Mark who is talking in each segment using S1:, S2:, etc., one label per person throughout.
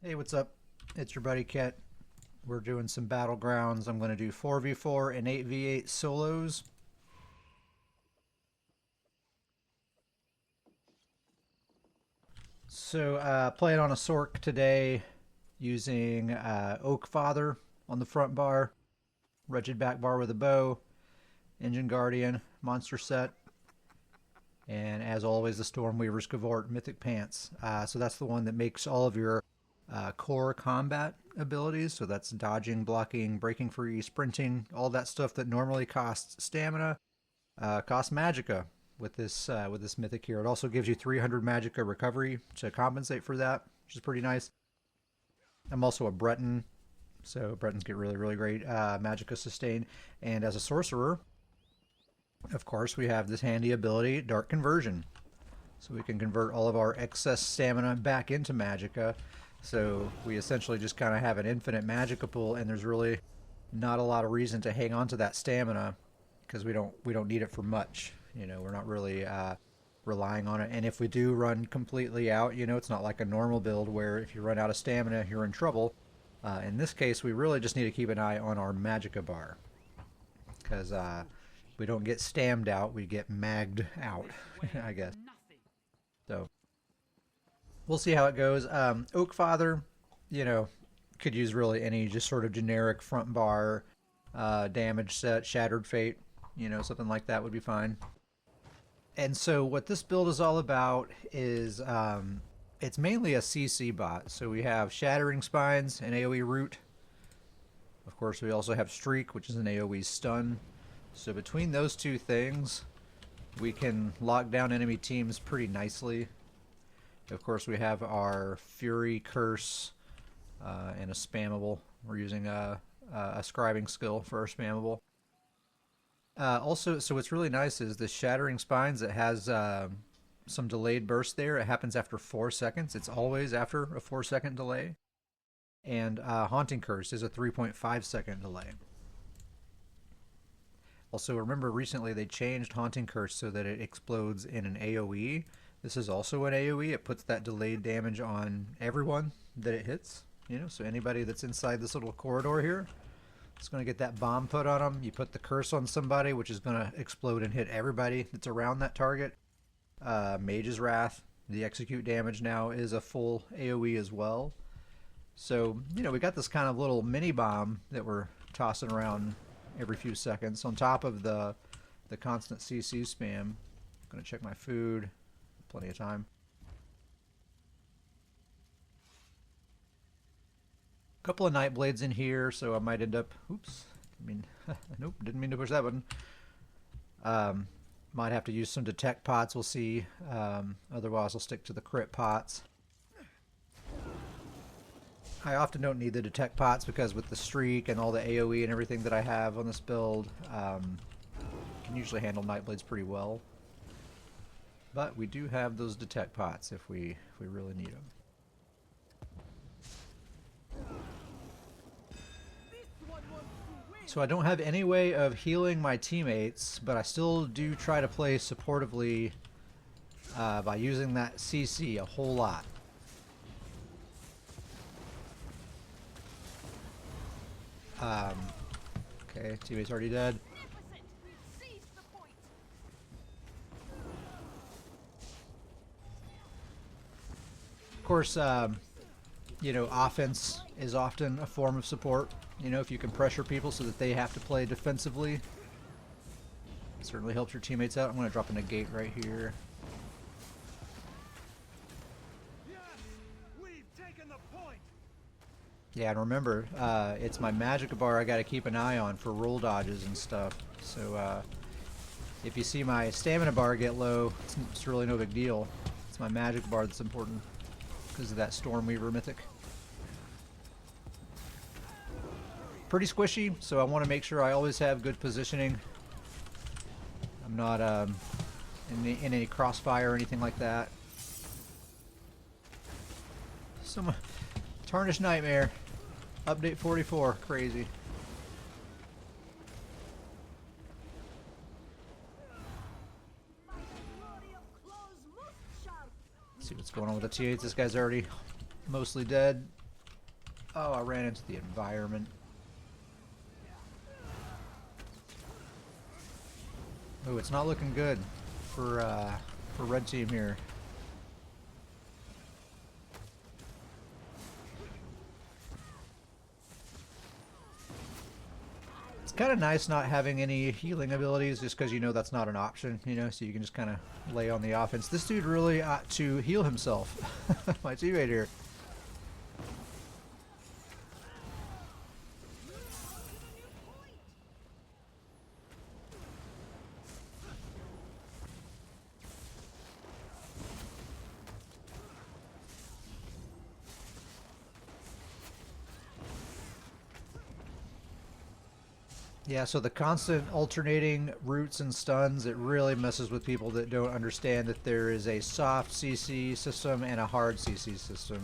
S1: Hey, what's up? It's your buddy Ket. We're doing some battlegrounds. I'm going to do 4v4 and 8v8 solos. So, playing on a Sorc today using Oak Father on the front bar, Wretched back bar with a bow, Engine Guardian, monster set, and as always, the Stormweaver's Cavort Mythic Pants. So that's the one that makes all of your core combat abilities. So that's dodging, blocking, breaking free, sprinting, all that stuff that normally costs stamina, costs magicka with this mythic here. It also gives you 300 magicka recovery to compensate for that, which is pretty nice. I'm also a Breton, so Bretons get really great magicka sustain. And as a sorcerer, of course, we have this handy ability, Dark Conversion. So we can convert all of our excess stamina back into magicka. So we essentially just kind of have an infinite magicka pool, and there's really not a lot of reason to hang on to that stamina because we don't need it for much. You know, we're not really relying on it. And if we do run completely out, you know, it's not like a normal build where if you run out of stamina, you're in trouble. In this case, we really just need to keep an eye on our magicka bar because we don't get stammed out, we get magged out, I guess. So we'll see how it goes. Oak Father, you know, could use really any just sort of generic front bar damage set, Shattered Fate, you know, something like that would be fine. And so what this build is all about is it's mainly a CC bot. So we have Shattering Spines and AoE Root. Of course, we also have Streak, which is an AoE stun. So between those two things, we can lock down enemy teams pretty nicely. Of course, we have our Fury, Curse, and a spammable. We're using a scribing skill for our spammable. Also, so what's really nice is the Shattering Spines. It has some delayed burst there. It happens after 4 seconds. It's always after a 4-second delay. And Haunting Curse is a 3.5-second delay. Also, remember recently they changed Haunting Curse so that it explodes in an AoE. This is also an AoE. It puts that delayed damage on everyone that it hits. You know, so anybody that's inside this little corridor here, it's going to get that bomb put on them. You put the curse on somebody, which is going to explode and hit everybody that's around that target. Mage's Wrath, the execute damage now is a full AoE as well. So, you know, we got this kind of little mini bomb that we're tossing around every few seconds on top of the constant CC spam. I'm going to check my food. Plenty of time. Couple of night blades in here, so I might end up. Oops. I mean, nope, didn't mean to push that button. Might have to use some detect pots. We'll see. Otherwise, I'll stick to the crit pots. I often don't need the detect pots because with the streak and all the AoE and everything that I have on this build, can usually handle night blades pretty well. But we do have those detect pots if we really need them. So I don't have any way of healing my teammates, but I still do try to play supportively by using that CC a whole lot. Okay, teammate's already dead. Of course, you know, offense is often a form of support. You know, if you can pressure people so that they have to play defensively, it certainly helps your teammates out. I'm going to drop a negate right here. Yeah, and remember, it's my magicka bar I got to keep an eye on for roll dodges and stuff. So if you see my stamina bar get low, it's really no big deal. It's my magicka bar that's important because of that Stormweaver mythic. Pretty squishy, so I want to make sure I always have good positioning. I'm not in any crossfire or anything like that. Some Tarnished Nightmare. Update 44. Crazy. Let's see what's going on with the T8s. This guy's already mostly dead. Oh, I ran into the environment. Oh, it's not looking good for red team here. It's kind of nice not having any healing abilities, just because you know that's not an option, you know, so you can just kind of lay on the offense. This dude really ought to heal himself. My teammate here. Yeah, so the constant alternating roots and stuns, it really messes with people that don't understand that there is a soft CC system and a hard CC system.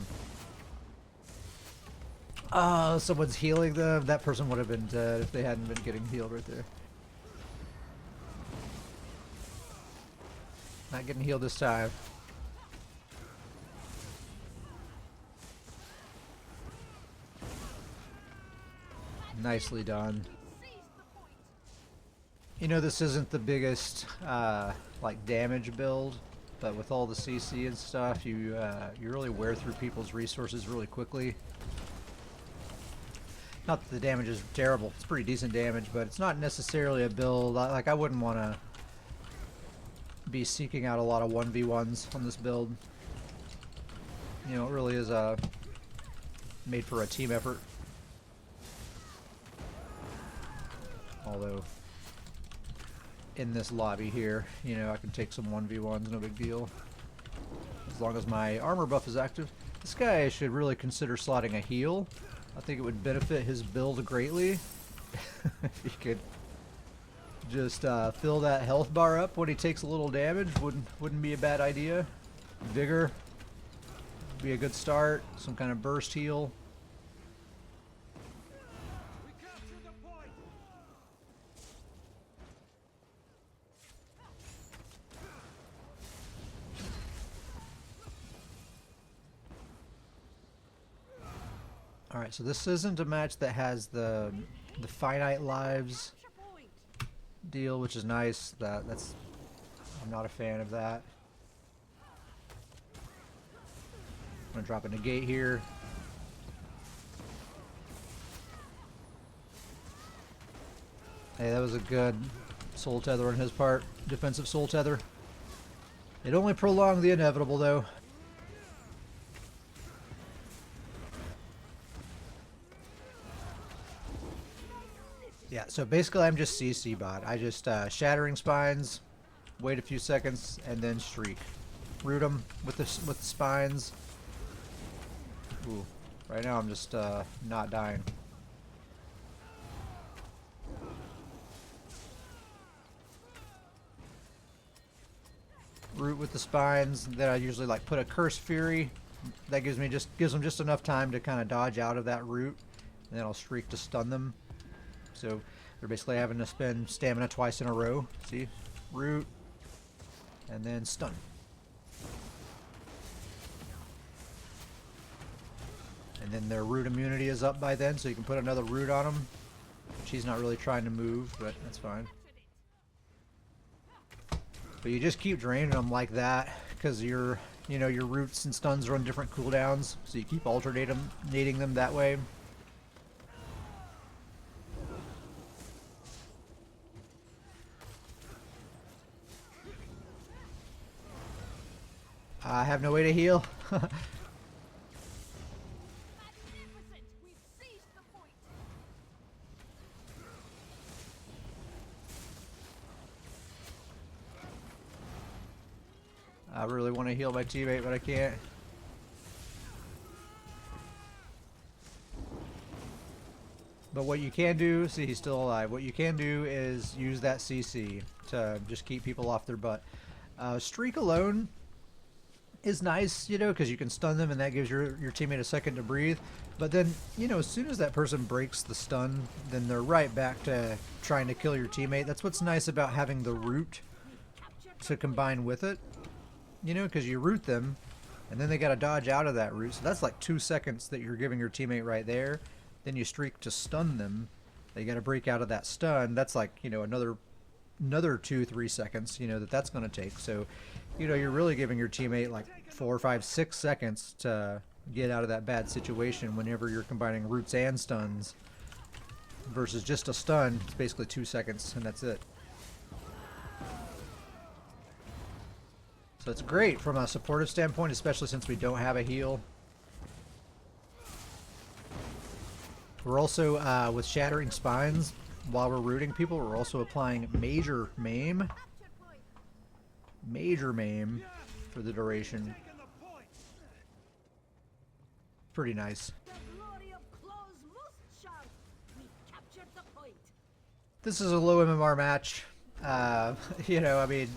S1: Oh, someone's healing them. That person would have been dead if they hadn't been getting healed right there. Not getting healed this time. Nicely done. You know, this isn't the biggest like damage build, but with all the CC and stuff, you really wear through people's resources really quickly. Not that the damage is terrible; it's pretty decent damage, but it's not necessarily a build. Like, I wouldn't want to be seeking out a lot of 1v1s on this build. You know, it really is made for a team effort. Although, in this lobby here, you know, I can take some 1v1s, no big deal. As long as my armor buff is active. This guy should really consider slotting a heal. I think it would benefit his build greatly if he could just fill that health bar up when he takes a little damage. Wouldn't be a bad idea. Vigor would be a good start. Some kind of burst heal. Alright, so this isn't a match that has the finite lives deal, which is nice. That's I'm not a fan of that. I'm gonna drop a negate here. Hey, that was a good soul tether on his part. Defensive soul tether. It only prolonged the inevitable, though. Yeah, so basically I'm just CC bot. I just shattering spines, wait a few seconds, and then shriek. Root them with the spines. Ooh, right now I'm just not dying. Root with the spines. Then I usually like put a Curse Fury. That gives them just enough time to kind of dodge out of that root, and then I'll shriek to stun them. So they're basically having to spend stamina twice in a row. See? Root. And then stun. And then their root immunity is up by then, so you can put another root on them. She's not really trying to move, but that's fine. But you just keep draining them like that, because your roots and stuns are on different cooldowns, so you keep alternating them that way. I have no way to heal. I really want to heal my teammate, but I can't. But what you can do, see, he's still alive. What you can do is use that CC to just keep people off their butt. Streak alone is nice, you know, because you can stun them and that gives your teammate a second to breathe. But then, you know, as soon as that person breaks the stun, then they're right back to trying to kill your teammate. That's what's nice about having the root to combine with it. You know, because you root them, and then they got to dodge out of that route. So that's like 2 seconds that you're giving your teammate right there. Then you streak to stun them. They got to break out of that stun. That's like, you know, another 2-3 seconds, you know, that's going to take. So, you know, you're really giving your teammate like 4, 5, 6 seconds to get out of that bad situation whenever you're combining roots and stuns versus just a stun. It's basically 2 seconds and that's it. So it's great from a supportive standpoint, especially since we don't have a heal. We're also, with Shattering Spines, while we're rooting people, we're also applying Major Maim. Major Maim for the duration. Pretty nice. This is a low MMR match. You know, I mean,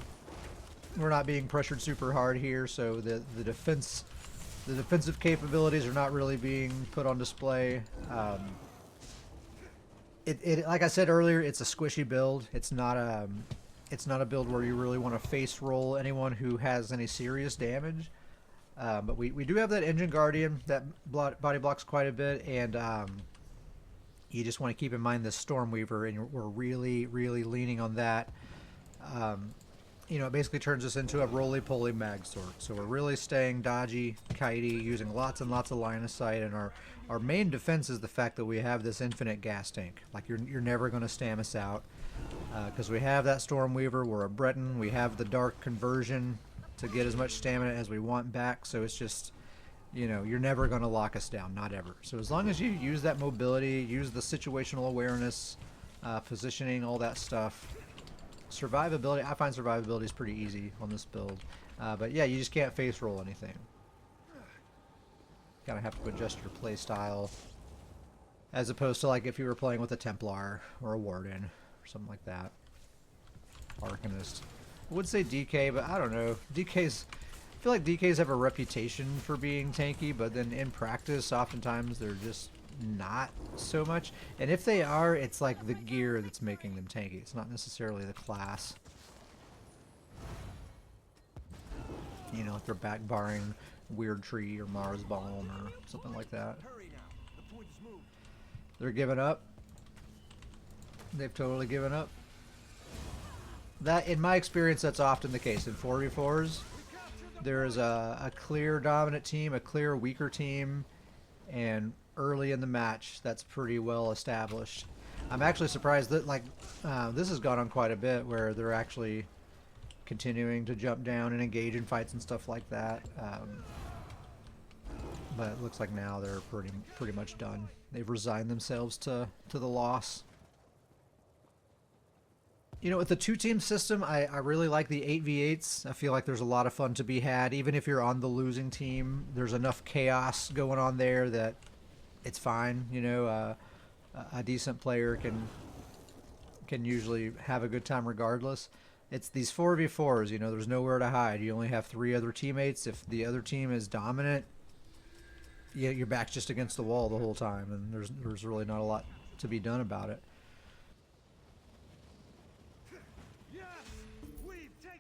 S1: we're not being pressured super hard here, so the defensive capabilities are not really being put on display. Like I said earlier, it's a squishy build. It's not a build where you really want to face roll anyone who has any serious damage. But we do have that Engine Guardian that body blocks quite a bit, and you just want to keep in mind this Stormweaver, and we're really leaning on that. You know, it basically turns us into a roly-poly mag Sorc. So we're really staying dodgy, kitey, using lots and lots of line of sight, and our main defense is the fact that we have this infinite gas tank. Like, you're never going to stam us out, because we have that Stormweaver, we're a Breton, we have the Dark Conversion to get as much stamina as we want back, so it's just, you know, you're never going to lock us down, not ever. So as long as you use that mobility, use the situational awareness, positioning, all that stuff. Survivability, I find survivability is pretty easy on this build. But yeah, you just can't face roll anything. Gotta have to adjust your play style. As opposed to like if you were playing with a Templar or a Warden or something like that. Arcanist. I would say DK, but I don't know. DK's, I feel like DKs have a reputation for being tanky, but then in practice, oftentimes they're just not so much. And if they are, it's like the gear that's making them tanky. It's not necessarily the class. You know, if they're back barring Weird Tree or Mars Bomb or something like that. They're giving up. They've totally given up. That, in my experience, that's often the case in 4v4s. There is a clear dominant team, a clear weaker team, and early in the match, that's pretty well established. I'm actually surprised that, like, this has gone on quite a bit where they're actually continuing to jump down and engage in fights and stuff like that. But it looks like now they're pretty much done. They've resigned themselves to the loss. You know, with the two-team system, I really like the 8v8s. I feel like there's a lot of fun to be had. Even if you're on the losing team, there's enough chaos going on there that it's fine. You know, a decent player can usually have a good time regardless. It's these 4v4s, you know, there's nowhere to hide. You only have 3 other teammates. If the other team is dominant, your back's just against the wall the whole time, and there's really not a lot to be done about it.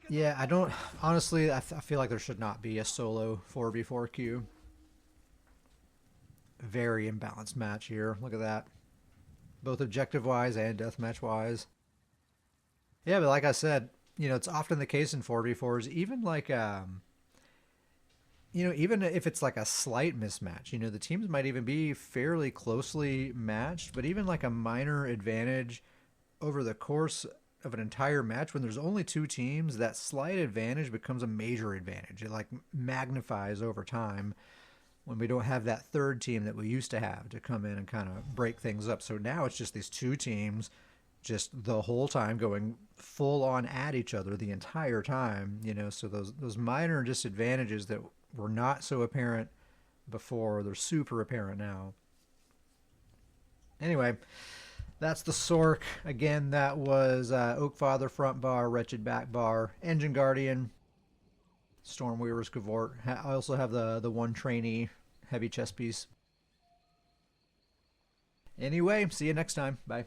S1: Yeah, I don't... Honestly, I feel like there should not be a solo 4v4 queue. Very imbalanced match here. Look at that. Both objective-wise and deathmatch-wise. Yeah, but like I said, you know, it's often the case in 4v4s. Even like, you know, even if it's like a slight mismatch, you know, the teams might even be fairly closely matched, but even like a minor advantage over the course of an entire match, when there's only 2 teams, that slight advantage becomes a major advantage. It like magnifies over time when we don't have that third team that we used to have to come in and kind of break things up. So now it's just these 2 teams just the whole time going full on at each other the entire time, you know. So those minor disadvantages that were not so apparent before, they're super apparent now. Anyway, that's the Sorc. Again, that was Oakfather front bar, Wretched back bar, Engine Guardian, Stormweaver's Cavort. I also have the one trainee heavy chest piece. Anyway, see you next time. Bye.